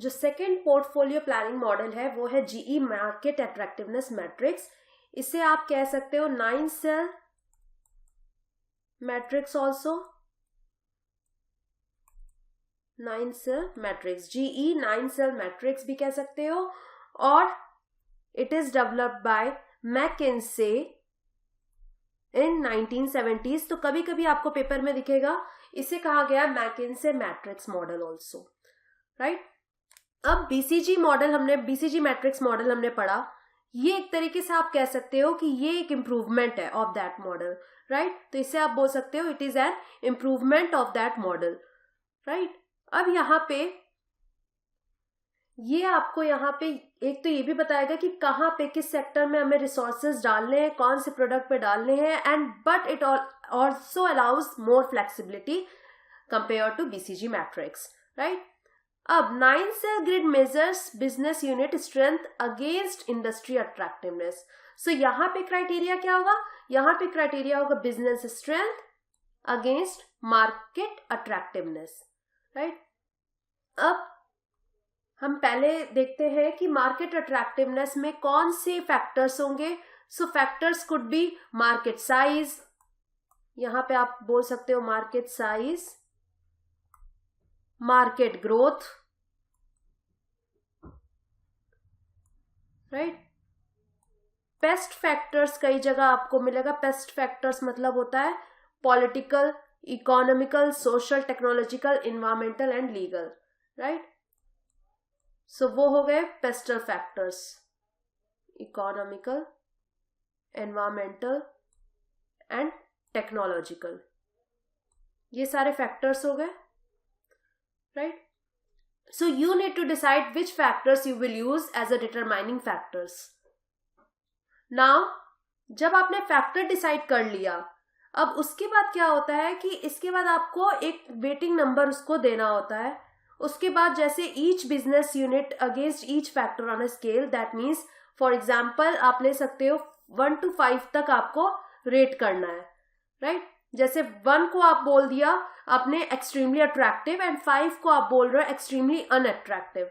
जो second portfolio planning model है वो है जीई मार्केट अट्रैक्टिवनेस मैट्रिक्स. इसे आप कह सकते हो 9 cell matrix also. 9 cell matrix, GE 9 cell matrix भी कह सकते हो. और it is developed by McKinsey in 1970s. तो कभी कभी आपको पेपर में दिखेगा इसे कहा गया McKinsey matrix model also, right. अब बीसीजी मैट्रिक्स मॉडल हमने पढ़ा. ये एक तरीके से आप कह सकते हो कि ये एक इम्प्रूवमेंट है ऑफ दैट मॉडल, राइट. तो इसे आप बोल सकते हो it is an improvement of that model, right. अब यहाँ पे ये आपको यहाँ पे एक तो ये भी बताएगा कि कहाँ पे किस सेक्टर में हमें रिसोर्सेज डालने हैं, कौन से प्रोडक्ट पे डालने हैं. And but it also allows more flexibility compare to BCG matrix, right. अब 9 cell grid measures business unit strength against industry attractiveness. So यहाँ पे क्राइटेरिया क्या होगा? यहाँ पे क्राइटेरिया होगा business strength against market attractiveness, right. अब हम पहले देखते हैं कि मार्केट अट्रैक्टिवनेस में कौन से फैक्टर्स होंगे. So factors could be market size. यहाँ पे आप बोल सकते हो market size, market growth, right. PEST factors कई जगह आपको मिलेगा. पेस्ट फैक्टर्स मतलब होता है political, economical, social, technological, environmental and legal, right. So वो हो गए PESTEL factors, economical, environmental and technological. ये सारे फैक्टर्स हो गए, right. So you need to decide which factors you will use as a determining factors. Now जब आपने factor decide कर लिया, अब उसके बाद क्या होता है कि इसके बाद आपको एक वेटिंग नंबर उसको देना होता है. उसके बाद जैसे each business unit against each factor on a scale, that means for example आप ले सकते हो 1 to 5 तक आपको रेट करना है, राइट. जैसे 1 को आप बोल दिया आपने एक्सट्रीमली अट्रैक्टिव एंड 5 को आप बोल रहे हो एक्सट्रीमली अनअट्रैक्टिव.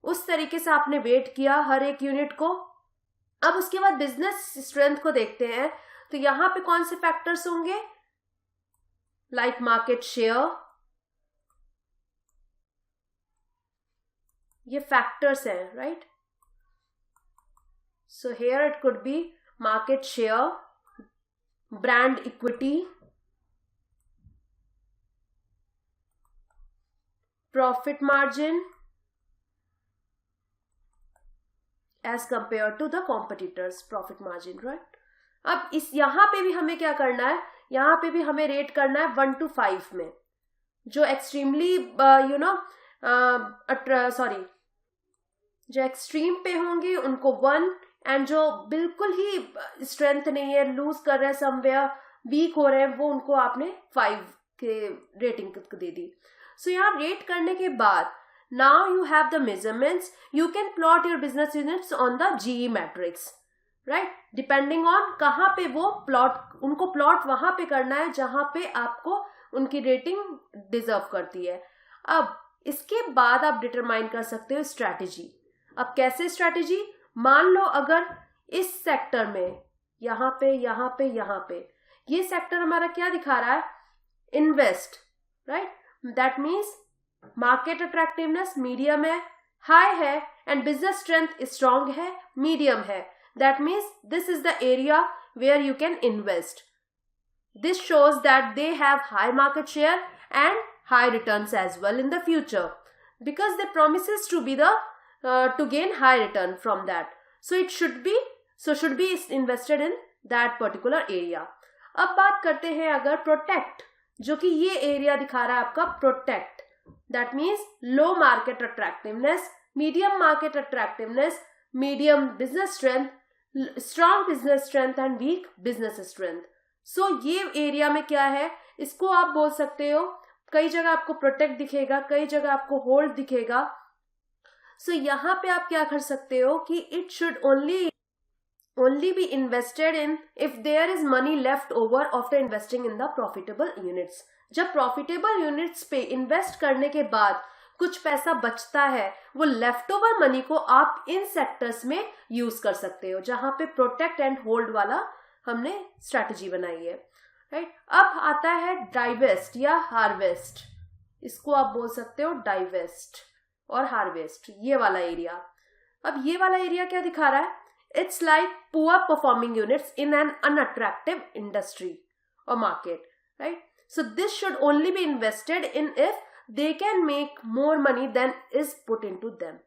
उस तरीके से आपने वेट किया हर एक यूनिट को. अब उसके बाद बिजनेस स्ट्रेंथ को देखते हैं. तो यहां पे कौन से फैक्टर्स होंगे? लाइक मार्केट शेयर, ये फैक्टर्स हैं, right. So here it could be market share, brand equity, profit margin as compared to the competitors profit margin, right. अब इस यहाँ पे भी हमें क्या करना है? यहाँ पे भी हमें रेट करना है 1 to 5 में. जो एक्सट्रीमली जो एक्सट्रीम पे होंगे उनको 1, एंड जो बिल्कुल ही स्ट्रेंथ नहीं है, लूज कर रहे हैं, समवेयर वीक हो रहे हैं, वो उनको आपने 5 के रेटिंग दे दी. सो यहाँ रेट करने के बाद now you have the measurements. You can plot your business units on the GE matrix, right. Depending on कहाँ पे वो उनको प्लॉट वहां पे करना है जहां पे आपको उनकी रेटिंग डिजर्व करती है. अब इसके बाद आप डिटरमाइन कर सकते हो स्ट्रैटेजी. अब कैसे स्ट्रैटेजी? मान लो अगर इस सेक्टर में यहाँ पे ये सेक्टर हमारा क्या दिखा रहा है? Invest, right. That means market attractiveness medium है, हाई है, एंड बिजनेस स्ट्रेंथ स्ट्रॉन्ग है, मीडियम है. That means this is the area where you can invest. This shows that they have high market share and high returns as well in the future, because they promises to be to gain high return from that. So it should be invested in that particular area. अब बात करते हैं अगर protect, जो कि ये area दिखा रहा है आपका protect. That means low market attractiveness, medium market attractiveness, medium business strength, strong business strength and weak business strength. So ये एरिया में क्या है, इसको आप बोल सकते हो, कई जगह आपको प्रोटेक्ट दिखेगा, कई जगह आपको होल्ड दिखेगा. सो यहाँ पे आप क्या कर सकते हो कि it should only be invested in if there is money left over after investing in the profitable units. जब profitable units पे इन्वेस्ट करने के बाद कुछ पैसा बचता है, वो लेफ्ट ओवर मनी को आप इन सेक्टर्स में यूज कर सकते हो जहां पे प्रोटेक्ट एंड होल्ड वाला हमने स्ट्रैटेजी बनाई है, राइट। अब आता है डाइवेस्ट या हार्वेस्ट, इसको आप बोल सकते हो डाइवेस्ट और हार्वेस्ट, ये वाला एरिया। अब ये वाला एरिया क्या दिखा रहा है? It's like poor performing units in an unattractive industry और market, right. So this should only be invested in if they can make more money than is put into them.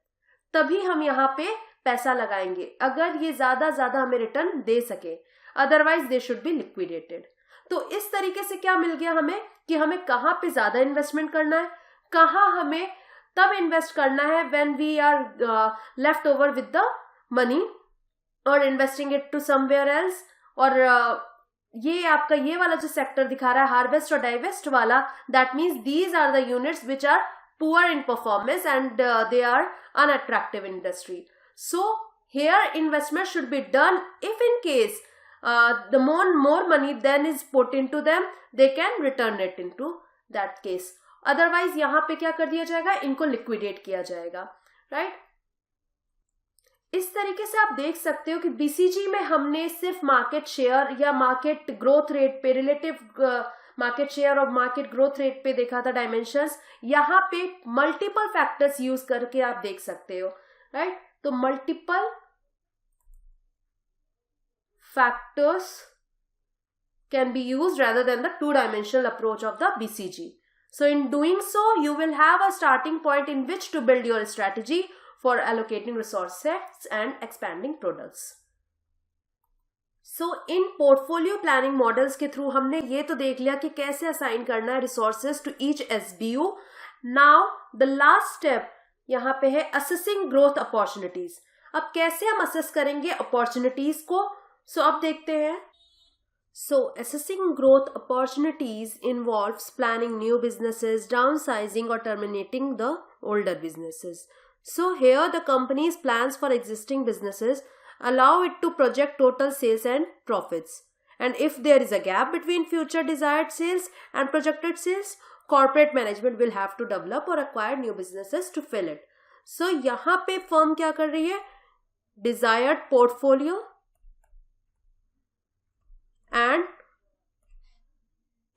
तभी हम यहाँ पे पैसा लगाएंगे, अगर ये ज्यादा हमें रिटर्न दे सके, otherwise they should be liquidated. तो इस तरीके से क्या मिल गया हमें कि हमें कहाँ पे ज्यादा इन्वेस्टमेंट करना है, कहाँ हमें तब इन्वेस्ट करना है when we are left over with the money or investing it to somewhere else। और ये आपका ये वाला जो सेक्टर दिखा रहा है हार्वेस्ट और डाइवेस्ट वाला, that means these are the units which are poor in performance and they are unattractive industry. So here investment should be done if in case the more money then is put into them, they can return it into that case। Otherwise यहाँ पे क्या कर दिया जाएगा, इनको liquidate किया जाएगा, right. इस तरीके से आप देख सकते हो कि बीसीजी में हमने सिर्फ मार्केट शेयर या मार्केट ग्रोथ रेट पे, रिलेटिव मार्केट शेयर और मार्केट ग्रोथ रेट पे देखा था डायमेंशंस। यहाँ पे मल्टीपल फैक्टर्स यूज करके आप देख सकते हो, राइट। तो multiple factors can be used rather than the two-dimensional approach of the BCG. So in doing so, you will have a starting point in which to build your strategy for allocating resources and expanding products. So in portfolio planning models के through हमने ये तो देख लिया कि कैसे assign करना है resources to each SBU. Now the last step यहाँ पे है assessing growth opportunities. अब कैसे हम assess करेंगे opportunities को? So अब देखते हैं। So, assessing growth opportunities involves planning new businesses, downsizing or terminating the older businesses. So, here the company's plans for existing businesses allow it to project total sales and profits. And if there is a gap between future desired sales and projected sales, corporate management will have to develop or acquire new businesses to fill it. So, यहाँ पे firm क्या कर रही है? Desired portfolio and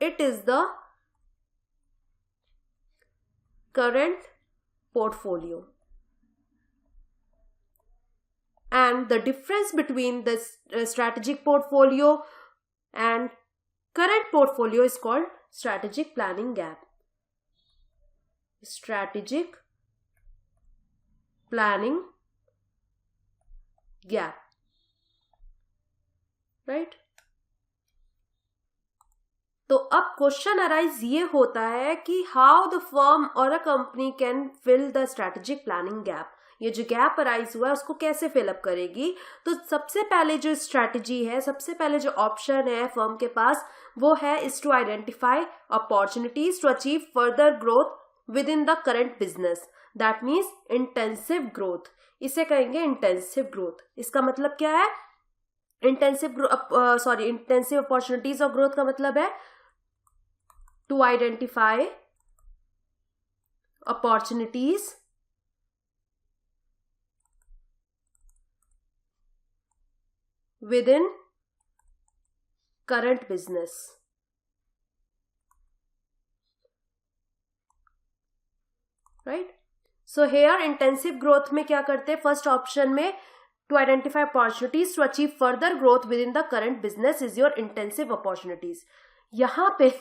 it is the current portfolio, and the difference between the strategic portfolio and current portfolio is called strategic planning gap. Strategic planning gap, right? तो अब question arise ये होता है कि हाउ द फर्म और a company can fill the strategic planning gap. ये जो gap arise हुआ है उसको कैसे फिलअप करेगी? तो सबसे पहले जो स्ट्रैटेजी है, सबसे पहले जो ऑप्शन है फर्म के पास, वो है is to identify opportunities to achieve further growth within the current business. That means intensive growth, इसे कहेंगे इंटेंसिव ग्रोथ। इसका मतलब क्या है? इंटेंसिव अपॉर्चुनिटीज ऑफ ग्रोथ का मतलब है to identify opportunities within current business, right? So here intensive growth में क्या करते हैं? फर्स्ट ऑप्शन में to identify opportunities to achieve further growth within the current business is your intensive opportunities। यहाँ पे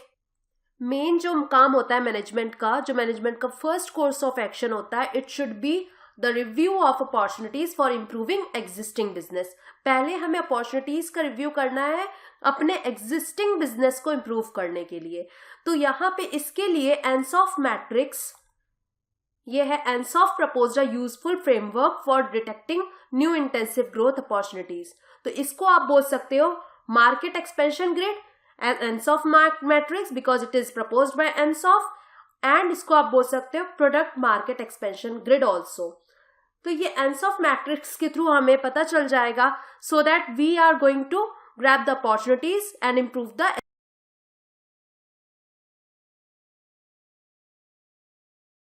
मेन जो काम होता है मैनेजमेंट का, जो मैनेजमेंट का फर्स्ट कोर्स ऑफ एक्शन होता है, it should be the review of opportunities for improving existing business. पहले हमें अपॉर्चुनिटीज का रिव्यू करना है अपने एग्जिस्टिंग बिजनेस को इम्प्रूव करने के लिए। तो यहाँ पे इसके लिए एंसॉफ मैट्रिक्स, ये है Ansoff proposed a useful framework for detecting new intensive growth opportunities. तो इसको आप बोल सकते हो market expansion grid and Ansoff matrix because it is proposed by Ansoff, and इसको आप बोल सकते हो product market expansion grid also. तो ये Ansoff मैट्रिक्स के थ्रू हमें पता चल जाएगा so that we are going to grab the opportunities and improve the